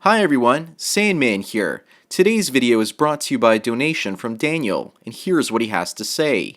Hi everyone, Sandman here. Today's video is brought to you by a donation from Daniel, and here's what he has to say.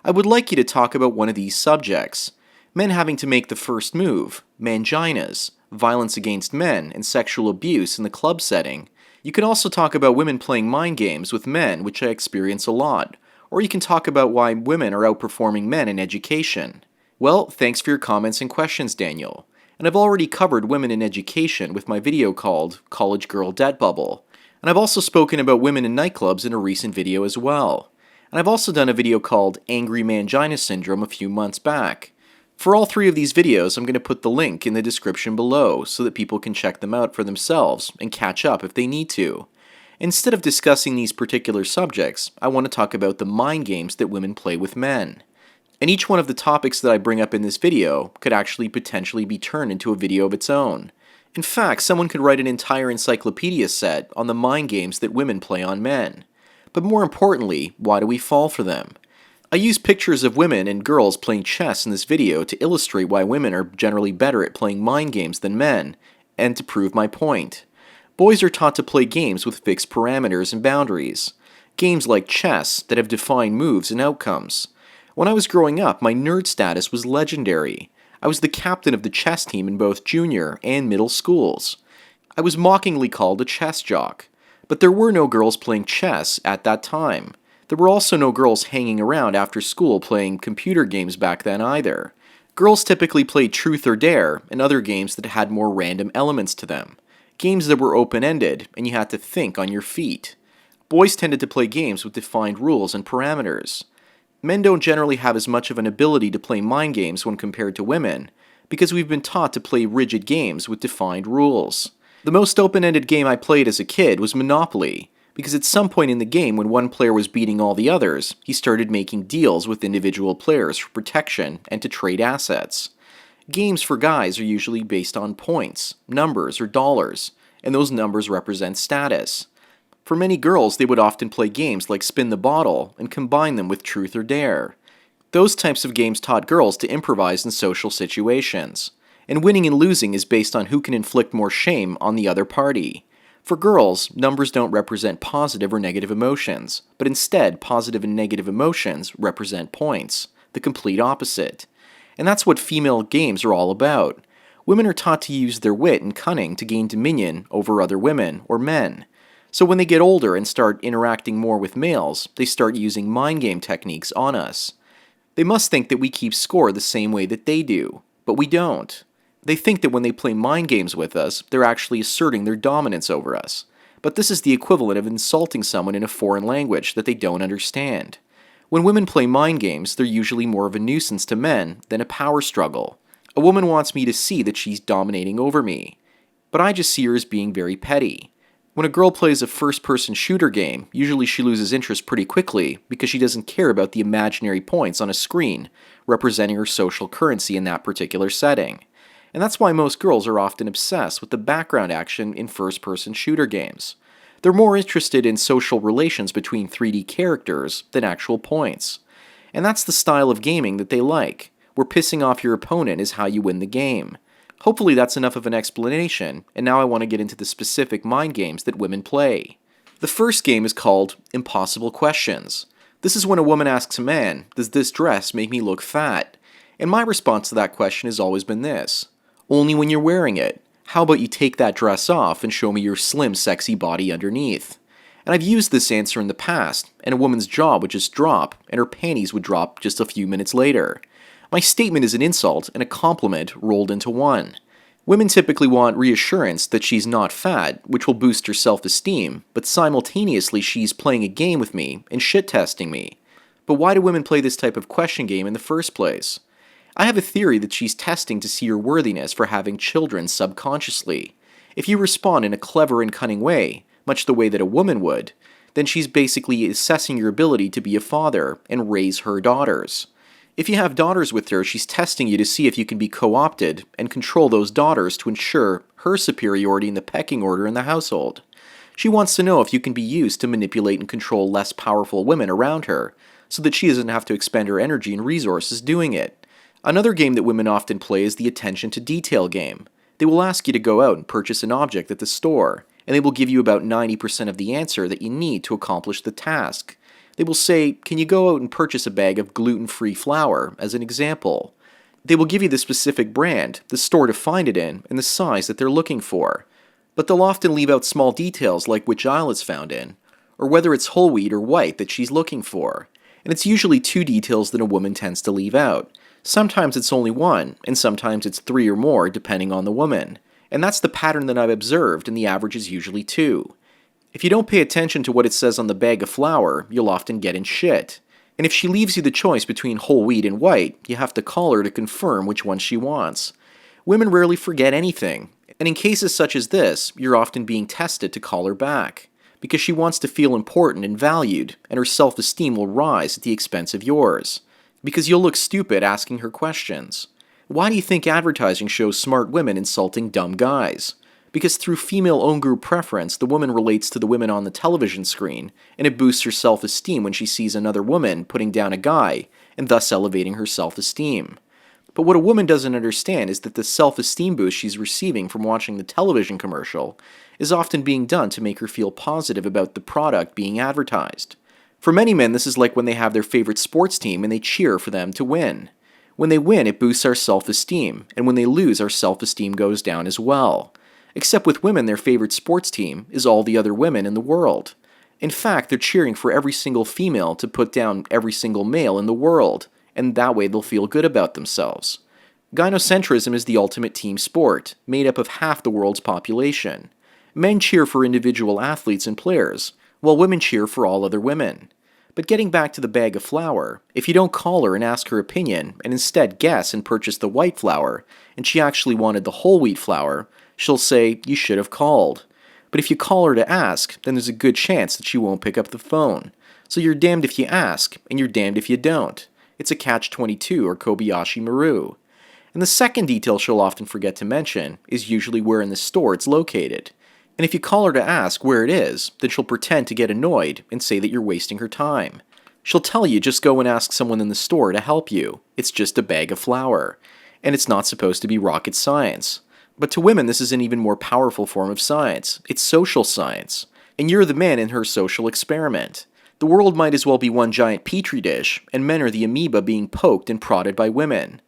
I would like you to talk about one of these subjects. Men having to make the first move, manginas, violence against men, and sexual abuse in the club setting. You can also talk about women playing mind games with men, which I experience a lot. Or you can talk about why women are outperforming men in education. Well, thanks for your comments and questions, Daniel. And I've already covered women in education with my video called College Girl Debt Bubble. And I've also spoken about women in nightclubs in a recent video as well. And I've also done a video called Angry Mangina Syndrome a few months back. For all three of these videos, I'm going to put the link in the description below so that people can check them out for themselves and catch up if they need to. Instead of discussing these particular subjects, I want to talk about the mind games that women play with men. And each one of the topics that I bring up in this video could actually potentially be turned into a video of its own. In fact, someone could write an entire encyclopedia set on the mind games that women play on men. But more importantly, why do we fall for them? I use pictures of women and girls playing chess in this video to illustrate why women are generally better at playing mind games than men, and to prove my point. Boys are taught to play games with fixed parameters and boundaries. Games like chess that have defined moves and outcomes. When I was growing up, my nerd status was legendary. I was the captain of the chess team in both junior and middle schools. I was mockingly called a chess jock. But there were no girls playing chess at that time. There were also no girls hanging around after school playing computer games back then either. Girls typically played Truth or Dare and other games that had more random elements to them. Games that were open-ended and you had to think on your feet. Boys tended to play games with defined rules and parameters. Men don't generally have as much of an ability to play mind games when compared to women, because we've been taught to play rigid games with defined rules. The most open-ended game I played as a kid was Monopoly, because at some point in the game when one player was beating all the others, he started making deals with individual players for protection and to trade assets. Games for guys are usually based on points, numbers, or dollars, and those numbers represent status. For many girls, they would often play games like Spin the Bottle and combine them with Truth or Dare. Those types of games taught girls to improvise in social situations. And winning and losing is based on who can inflict more shame on the other party. For girls, numbers don't represent positive or negative emotions, but instead positive and negative emotions represent points, the complete opposite. And that's what female games are all about. Women are taught to use their wit and cunning to gain dominion over other women or men. So when they get older and start interacting more with males, they start using mind game techniques on us. They must think that we keep score the same way that they do, but we don't. They think that when they play mind games with us, they're actually asserting their dominance over us. But this is the equivalent of insulting someone in a foreign language that they don't understand. When women play mind games, they're usually more of a nuisance to men than a power struggle. A woman wants me to see that she's dominating over me, but I just see her as being very petty. When a girl plays a first-person shooter game, usually she loses interest pretty quickly because she doesn't care about the imaginary points on a screen representing her social currency in that particular setting. And that's why most girls are often obsessed with the background action in first-person shooter games. They're more interested in social relations between 3D characters than actual points. And that's the style of gaming that they like, where pissing off your opponent is how you win the game. Hopefully that's enough of an explanation, and now I want to get into the specific mind games that women play. The first game is called Impossible Questions. This is when a woman asks a man, "Does this dress make me look fat?" And my response to that question has always been this: only when you're wearing it. How about you take that dress off and show me your slim, sexy body underneath? And I've used this answer in the past, and a woman's jaw would just drop, and her panties would drop just a few minutes later. My statement is an insult and a compliment rolled into one. Women typically want reassurance that she's not fat, which will boost her self-esteem, but simultaneously she's playing a game with me and shit-testing me. But why do women play this type of question game in the first place? I have a theory that she's testing to see your worthiness for having children subconsciously. If you respond in a clever and cunning way, much the way that a woman would, then she's basically assessing your ability to be a father and raise her daughters. If you have daughters with her, she's testing you to see if you can be co-opted and control those daughters to ensure her superiority in the pecking order in the household. She wants to know if you can be used to manipulate and control less powerful women around her, so that she doesn't have to expend her energy and resources doing it. Another game that women often play is the attention to detail game. They will ask you to go out and purchase an object at the store, and they will give you about 90% of the answer that you need to accomplish the task. They will say, "Can you go out and purchase a bag of gluten-free flour," as an example. They will give you the specific brand, the store to find it in, and the size that they're looking for. But they'll often leave out small details like which aisle it's found in, or whether it's whole wheat or white that she's looking for. And it's usually two details that a woman tends to leave out. Sometimes it's only one, and sometimes it's three or more, depending on the woman. And that's the pattern that I've observed, and the average is usually two. If you don't pay attention to what it says on the bag of flour, you'll often get in shit. And if she leaves you the choice between whole wheat and white, you have to call her to confirm which one she wants. Women rarely forget anything, and in cases such as this, you're often being tested to call her back, because she wants to feel important and valued, and her self-esteem will rise at the expense of yours, because you'll look stupid asking her questions. Why do you think advertising shows smart women insulting dumb guys? Because through female own group preference, the woman relates to the women on the television screen, and it boosts her self-esteem when she sees another woman putting down a guy, and thus elevating her self-esteem. But what a woman doesn't understand is that the self-esteem boost she's receiving from watching the television commercial is often being done to make her feel positive about the product being advertised. For many men, this is like when they have their favorite sports team and they cheer for them to win. When they win, it boosts our self-esteem, and when they lose, our self-esteem goes down as well. Except with women, their favorite sports team is all the other women in the world. In fact, they're cheering for every single female to put down every single male in the world, and that way they'll feel good about themselves. Gynocentrism is the ultimate team sport, made up of half the world's population. Men cheer for individual athletes and players, while women cheer for all other women. But getting back to the bag of flour, if you don't call her and ask her opinion, and instead guess and purchase the white flour, and she actually wanted the whole wheat flour, she'll say, "You should have called." But if you call her to ask, then there's a good chance that she won't pick up the phone. So you're damned if you ask, and you're damned if you don't. It's a catch-22 or Kobayashi Maru. And the second detail she'll often forget to mention is usually where in the store it's located. And if you call her to ask where it is, then she'll pretend to get annoyed and say that you're wasting her time. She'll tell you just go and ask someone in the store to help you. It's just a bag of flour. And it's not supposed to be rocket science. But to women, this is an even more powerful form of science. It's social science. And you're the man in her social experiment. The world might as well be one giant petri dish, and men are the amoeba being poked and prodded by women.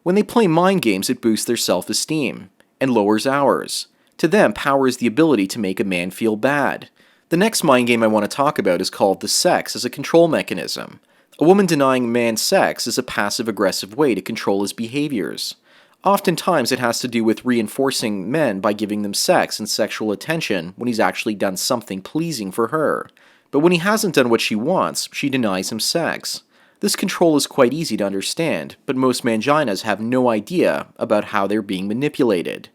When they play mind games, it boosts their self-esteem, and lowers ours. To them, power is the ability to make a man feel bad. The next mind game I want to talk about is called the sex as a control mechanism. A woman denying a man sex is a passive-aggressive way to control his behaviors. Oftentimes it has to do with reinforcing men by giving them sex and sexual attention when he's actually done something pleasing for her. But when he hasn't done what she wants, she denies him sex. This control is quite easy to understand, but most manginas have no idea about how they're being manipulated.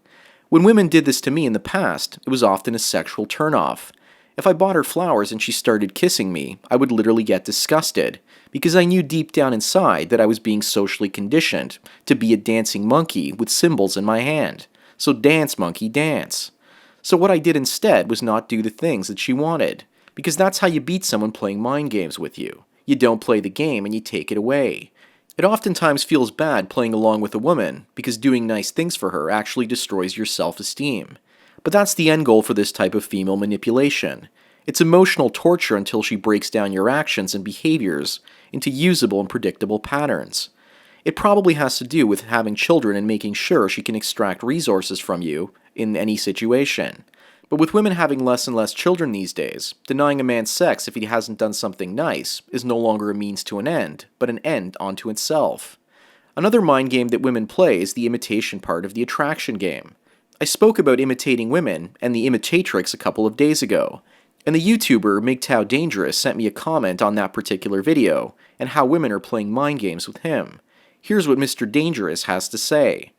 When women did this to me in the past, it was often a sexual turnoff. If I bought her flowers and she started kissing me, I would literally get disgusted, because I knew deep down inside that I was being socially conditioned to be a dancing monkey with cymbals in my hand. So dance, monkey, dance. So what I did instead was not do the things that she wanted, because that's how you beat someone playing mind games with you. You don't play the game and you take it away. It oftentimes feels bad playing along with a woman, because doing nice things for her actually destroys your self-esteem. But that's the end goal for this type of female manipulation. It's emotional torture until she breaks down your actions and behaviors into usable and predictable patterns. It probably has to do with having children and making sure she can extract resources from you in any situation. But with women having less and less children these days, denying a man sex if he hasn't done something nice is no longer a means to an end, but an end unto itself. Another mind game that women play is the imitation part of the attraction game. I spoke about imitating women and the imitatrix a couple of days ago, and the YouTuber MGTOW Dangerous sent me a comment on that particular video and how women are playing mind games with him. Here's what Mr. Dangerous has to say.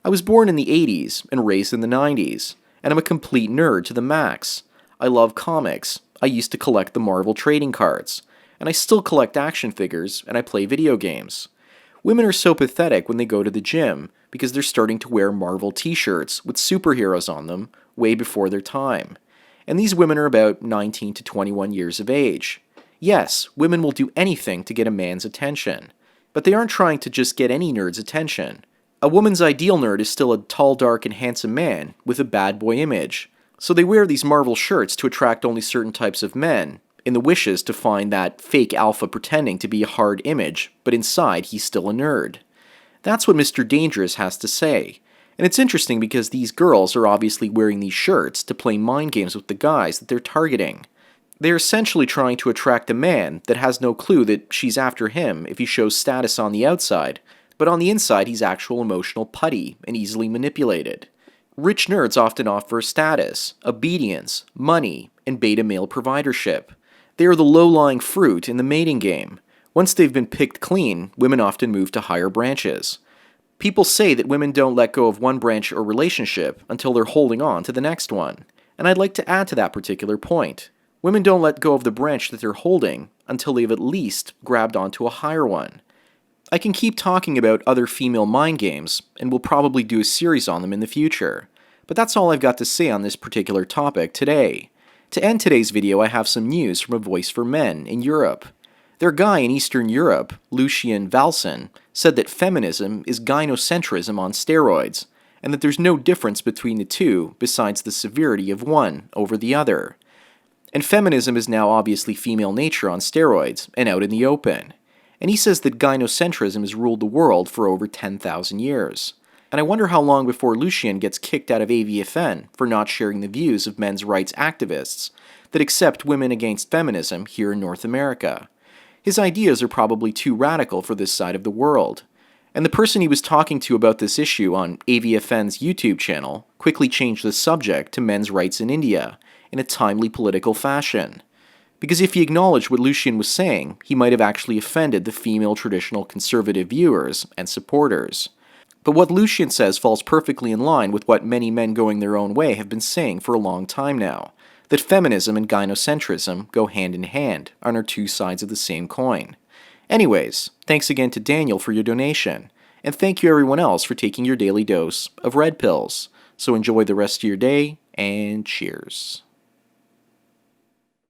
I was born in the 80s and raised in the 90s, and I'm a complete nerd to the max. I love comics. I used to collect the Marvel trading cards, and I still collect action figures, and I play video games. Women are so pathetic when they go to the gym because they're starting to wear Marvel t-shirts with superheroes on them way before their time. And these women are about 19 to 21 years of age. Yes, women will do anything to get a man's attention, but they aren't trying to just get any nerd's attention. A woman's ideal nerd is still a tall, dark, and handsome man with a bad boy image, So they wear these Marvel shirts to attract only certain types of men, in the wishes to find that fake alpha pretending to be a hard image, but inside he's still a nerd. That's what Mr. Dangerous has to say. And it's interesting because these girls are obviously wearing these shirts to play mind games with the guys that they're targeting. They're essentially trying to attract a man that has no clue that she's after him if he shows status on the outside, but on the inside he's actual emotional putty and easily manipulated. Rich nerds often offer status, obedience, money, and beta male providership. They are the low-lying fruit in the mating game. Once they've been picked clean, women often move to higher branches. People say that women don't let go of one branch or relationship until they're holding on to the next one. And I'd like to add to that particular point. Women don't let go of the branch that they're holding until they've at least grabbed onto a higher one. I can keep talking about other female mind games, and we'll probably do a series on them in the future. But that's all I've got to say on this particular topic today. To end today's video, I have some news from a voice for men in Europe. Their guy in Eastern Europe, Lucien Valsin, said that feminism is gynocentrism on steroids, and that there's no difference between the two besides the severity of one over the other. And feminism is now obviously female nature on steroids and out in the open. And he says that gynocentrism has ruled the world for over 10,000 years. And I wonder how long before Lucien gets kicked out of AVFN for not sharing the views of men's rights activists that accept women against feminism here in North America. His ideas are probably too radical for this side of the world. And the person he was talking to about this issue on AVFN's YouTube channel quickly changed the subject to men's rights in India in a timely political fashion. Because if he acknowledged what Lucien was saying, he might have actually offended the female traditional conservative viewers and supporters. But what Lucien says falls perfectly in line with what many men going their own way have been saying for a long time now, that feminism and gynocentrism go hand in hand and are two sides of the same coin. Anyways, thanks again to Daniel for your donation, and thank you everyone else for taking your daily dose of red pills. So enjoy the rest of your day, and cheers.